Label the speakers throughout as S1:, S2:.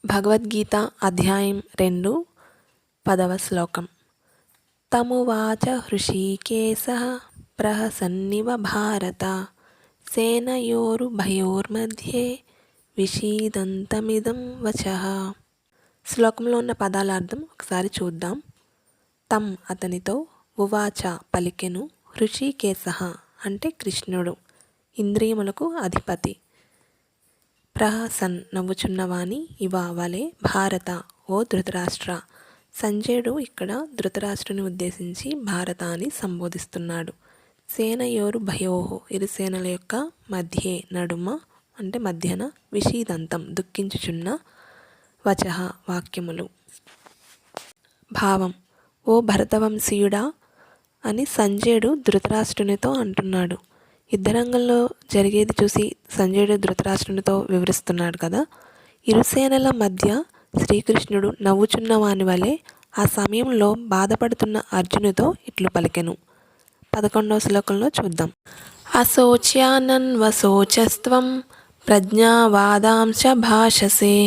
S1: భగవద్గీత అధ్యాయం 2 10వ శ్లోకం. తమువాచ హృషీకేశః ప్రహసన్నివ భారత సేనయోరుభయోర్మధ్యే విషీదంతమిదం వచః. శ్లోకంలో ఉన్న పదాల అర్థం ఒకసారి చూద్దాం. తం అతనితో, ఉవాచ పలికెను, హృషీకేశః అంటే కృష్ణుడు, ఇంద్రియములకు అధిపతి, ప్రహసన్ నవ్వుచున్నవాని ఇవ వలె, భారత ఓ ధృతరాష్ట్ర. సంజయుడు ఇక్కడ ధృతరాష్ట్రుని ఉద్దేశించి భారత అని సంబోధిస్తున్నాడు. సేనయోరు భయోహో ఇరు సేనల యొక్క మధ్యే నడుమ అంటే మధ్యన, విషీదంతం దుఃఖించుచున్న, వచః వాక్యములు. భావం: ఓ భరతవంశీయుడా అని సంజయుడు ధృతరాష్ట్రునితో అంటున్నాడు. యుద్ధరంగంలో జరిగేది చూసి సంజయుడు ధృతరాష్ట్రునితో వివరిస్తున్నాడు కదా. ఇరుసేనల మధ్య శ్రీకృష్ణుడు నవ్వుచున్న వాని వలె ఆ సమయంలో బాధపడుతున్న అర్జునుతో ఇట్లు పలికెను. 11వ శ్లోకంలో చూద్దాం. అశోచ్యానన్వశోచస్త్వం ప్రజ్ఞావాదాంశ భాషసే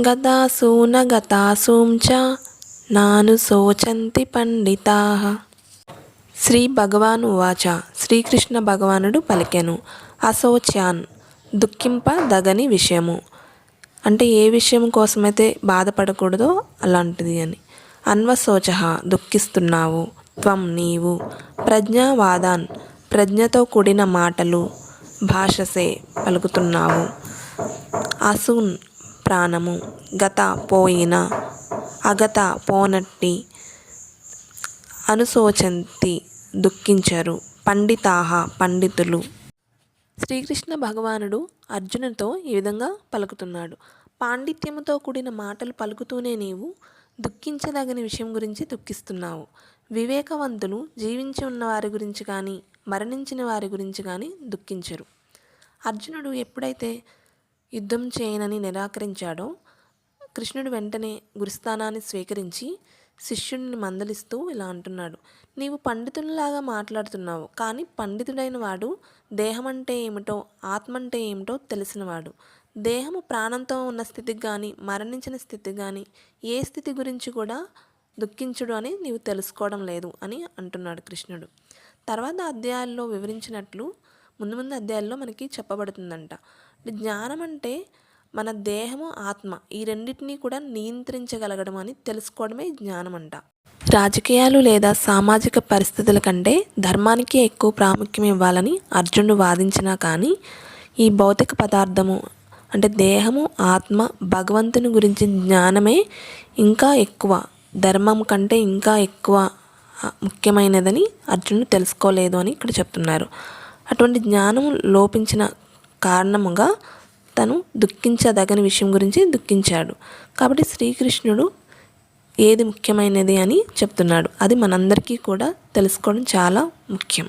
S1: గతాసూన గతాసూం చ నానుశోచంతి పండితాః. శ్రీ భగవాను వాచ శ్రీకృష్ణ భగవానుడు పలికెను. అశోచ్యాన్ దుఃఖింపదగని విషయము అంటే ఏ విషయం కోసమైతే బాధపడకూడదో అలాంటిది అని. అన్వశోచ దుఃఖిస్తున్నావు, త్వం నీవు, ప్రజ్ఞావాదాన్ ప్రజ్ఞతో కూడిన మాటలు, భాషసే పలుకుతున్నావు, అసూన్ ప్రాణము, గత పోయిన, అగత పోనట్టి, అనుశోచంతి దుఃఖించరు, పండితాహ పండితులు. శ్రీకృష్ణ భగవానుడు అర్జునుతో ఈ విధంగా పలుకుతున్నాడు. పాండిత్యముతో కూడిన మాటలు పలుకుతూనే నీవు దుఃఖించదగని విషయం గురించి దుఃఖిస్తున్నావు. వివేకవంతులు జీవించి ఉన్న వారి గురించి కానీ మరణించిన వారి గురించి కానీ దుఃఖించరు. అర్జునుడు ఎప్పుడైతే యుద్ధం చేయనని నిరాకరించాడో కృష్ణుడు వెంటనే గురుస్థానాన్ని స్వీకరించి శిష్యుడిని మందలిస్తూ ఇలా అంటున్నాడు. నీవు పండితునిలాగా మాట్లాడుతున్నావు, కానీ పండితుడైన వాడు దేహం అంటే ఏమిటో ఆత్మ అంటే ఏమిటో తెలిసినవాడు. దేహము ప్రాణంతో ఉన్న స్థితికి కానీ మరణించిన స్థితికి కానీ ఏ స్థితి గురించి కూడా దుఃఖించుడు అని నీవు తెలుసుకోవడం లేదు అని అంటున్నాడు కృష్ణుడు. తర్వాత అధ్యాయాల్లో వివరించినట్లు ముందు అధ్యాయాల్లో మనకి చెప్పబడుతుందంట. జ్ఞానం అంటే మన దేహము ఆత్మ ఈ రెండింటినీ కూడా నియంత్రించగలగడం అని తెలుసుకోవడమే జ్ఞానం అంట. రాజకీయాలు లేదా సామాజిక పరిస్థితుల కంటే ధర్మానికి ఎక్కువ ప్రాముఖ్యం ఇవ్వాలని అర్జునుడు వాదించినా కానీ ఈ భౌతిక పదార్థము అంటే దేహము ఆత్మ భగవంతుని గురించి జ్ఞానమే ఇంకా ఎక్కువ, ధర్మం కంటే ఇంకా ఎక్కువ ముఖ్యమైనదని అర్జునుడు తెలుసుకోలేదు అని ఇక్కడ చెప్తున్నారు. అటువంటి జ్ఞానం లోపించిన కారణముగా తను దుఃఖించదగని విషయం గురించి దుఃఖించాడు. కాబట్టి శ్రీకృష్ణుడు ఏది ముఖ్యమైనది అని చెప్తున్నాడు. అది మనందరికీ కూడా తెలుసుకోవడం చాలా ముఖ్యం.